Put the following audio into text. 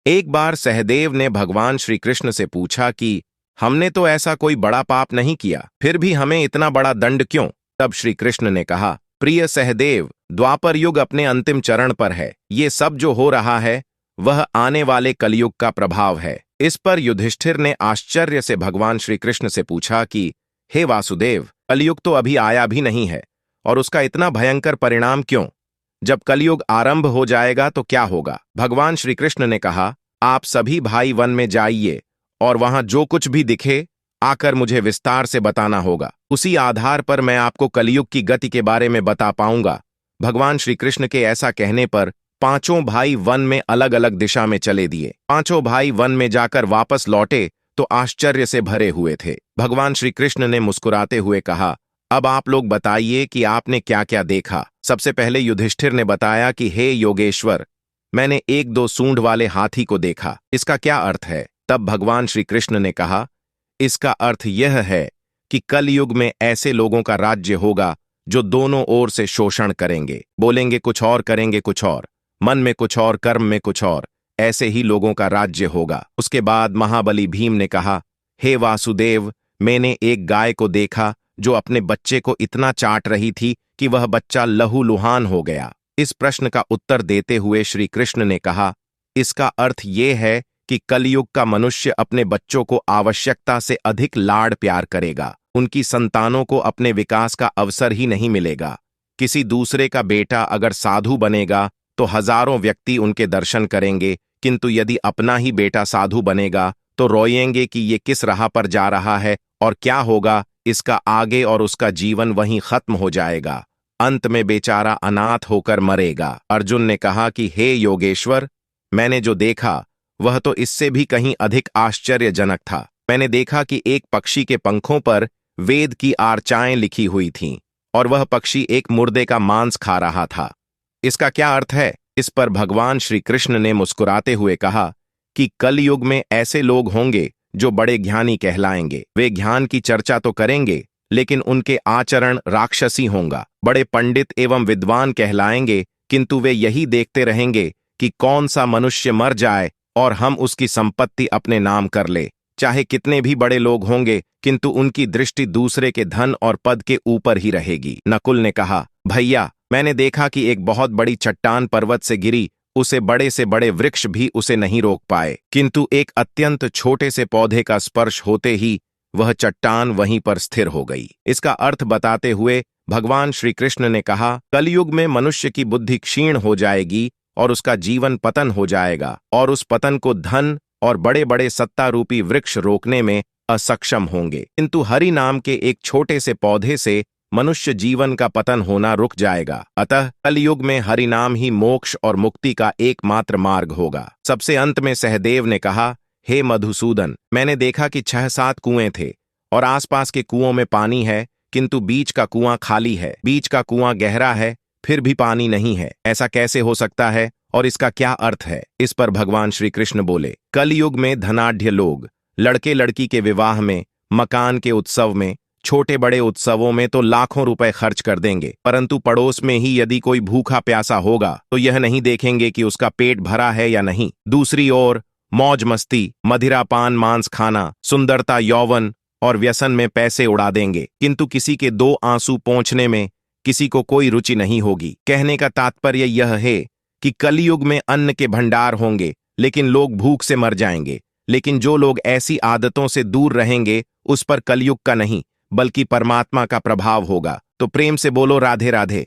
एक बार सहदेव ने भगवान श्री कृष्ण से पूछा कि हमने तो ऐसा कोई बड़ा पाप नहीं किया, फिर भी हमें इतना बड़ा दंड क्यों? तब श्री कृष्ण ने कहा, प्रिय सहदेव, द्वापर युग अपने अंतिम चरण पर है। ये सब जो हो रहा है वह आने वाले कलयुग का प्रभाव है। इस पर युधिष्ठिर ने आश्चर्य से भगवान श्री कृष्ण से पूछा कि हे वासुदेव, कलयुग तो अभी आया भी नहीं है और उसका इतना भयंकर परिणाम क्यों? जब कलयुग आरंभ हो जाएगा तो क्या होगा? भगवान श्री कृष्ण ने कहा, आप सभी भाई वन में जाइए और वहां जो कुछ भी दिखे आकर मुझे विस्तार से बताना होगा। उसी आधार पर मैं आपको कलयुग की गति के बारे में बता पाऊंगा। भगवान श्री कृष्ण के ऐसा कहने पर पांचों भाई वन में अलग अलग दिशा में चले दिए। पांचों भाई वन में जाकर वापस लौटे तो आश्चर्य से भरे हुए थे। भगवान श्री कृष्ण ने मुस्कुराते हुए कहा, अब आप लोग बताइए कि आपने क्या क्या देखा। सबसे पहले युधिष्ठिर ने बताया कि हे योगेश्वर, मैंने एक दो सूंड वाले हाथी को देखा। इसका क्या अर्थ है? तब भगवान श्री कृष्ण ने कहा, इसका अर्थ यह है कि कलयुग में ऐसे लोगों का राज्य होगा जो दोनों ओर से शोषण करेंगे, बोलेंगे कुछ और करेंगे कुछ और, मन में कुछ और कर्म में कुछ और, ऐसे ही लोगों का राज्य होगा। उसके बाद महाबली भीम ने कहा, हे वासुदेव, मैंने एक गाय को देखा जो अपने बच्चे को इतना चाट रही थी कि वह बच्चा लहूलुहान हो गया। इस प्रश्न का उत्तर देते हुए श्री कृष्ण ने कहा, इसका अर्थ ये है कि कलयुग का मनुष्य अपने बच्चों को आवश्यकता से अधिक लाड़ प्यार करेगा। उनकी संतानों को अपने विकास का अवसर ही नहीं मिलेगा। किसी दूसरे का बेटा अगर साधु बनेगा तो हजारों व्यक्ति उनके दर्शन करेंगे, किंतु यदि अपना ही बेटा साधु बनेगा तो रोएंगे कि ये किस राह पर जा रहा है और क्या होगा इसका आगे, और उसका जीवन वहीं खत्म हो जाएगा। अंत में बेचारा अनाथ होकर मरेगा। अर्जुन ने कहा कि हे योगेश्वर, मैंने जो देखा वह तो इससे भी कहीं अधिक आश्चर्यजनक था। मैंने देखा कि एक पक्षी के पंखों पर वेद की आर्चाएं लिखी हुई थीं और वह पक्षी एक मुर्दे का मांस खा रहा था। इसका क्या अर्थ है? इस पर भगवान श्री कृष्ण ने मुस्कुराते हुए कहा कि कलयुग में ऐसे लोग होंगे जो बड़े ज्ञानी कहलाएंगे। वे ज्ञान की चर्चा तो करेंगे लेकिन उनके आचरण राक्षसी होगा। बड़े पंडित एवं विद्वान कहलाएंगे, किंतु वे यही देखते रहेंगे कि कौन सा मनुष्य मर जाए और हम उसकी संपत्ति अपने नाम कर ले। चाहे कितने भी बड़े लोग होंगे, किंतु उनकी दृष्टि दूसरे के धन और पद के ऊपर ही रहेगी। नकुल ने कहा, भैया, मैंने देखा कि एक बहुत बड़ी चट्टान पर्वत से गिरी, उसे बड़े से बड़े वृक्ष भी उसे नहीं रोक पाए, किंतु एक अत्यंत छोटे से पौधे का स्पर्श होते ही वह चट्टान वहीं पर स्थिर हो गई। इसका अर्थ बताते हुए भगवान श्री कृष्ण ने कहा, कलयुग में मनुष्य की बुद्धि क्षीण हो जाएगी और उसका जीवन पतन हो जाएगा, और उस पतन को धन और बड़े बड़े सत्ता रूपी वृक्ष रोकने में असक्षम होंगे। किंतु हरि नाम के एक छोटे से पौधे से मनुष्य जीवन का पतन होना रुक जाएगा। अतः कलयुग में हरि नाम ही मोक्ष और मुक्ति का एकमात्र मार्ग होगा। सबसे अंत में सहदेव ने कहा, हे मधुसूदन, मैंने देखा कि 6-7 कुएं थे और आसपास के कुओं में पानी है, किंतु बीच का कुआं खाली है। बीच का कुआं गहरा है, फिर भी पानी नहीं है। ऐसा कैसे हो सकता है और इसका क्या अर्थ है? इस पर भगवान श्री कृष्ण बोले, कलयुग में धनाढ्य लोग लड़के लड़की के विवाह में, मकान के उत्सव में, छोटे बड़े उत्सवों में तो लाखों रुपए खर्च कर देंगे, परंतु पड़ोस में ही यदि कोई भूखा प्यासा होगा तो यह नहीं देखेंगे कि उसका पेट भरा है या नहीं। दूसरी ओर मौज मस्ती, मदिरा पान मांस खाना, सुंदरता, यौवन और व्यसन में पैसे उड़ा देंगे, किंतु किसी के 2 आंसू पोंछने में किसी को कोई रुचि नहीं होगी। कहने का तात्पर्य यह है कि कलयुग में अन्न के भंडार होंगे लेकिन लोग भूख से मर जाएंगे। लेकिन जो लोग ऐसी आदतों से दूर रहेंगे उस पर कलयुग का नहीं बल्कि परमात्मा का प्रभाव होगा। तो प्रेम से बोलो राधे राधे।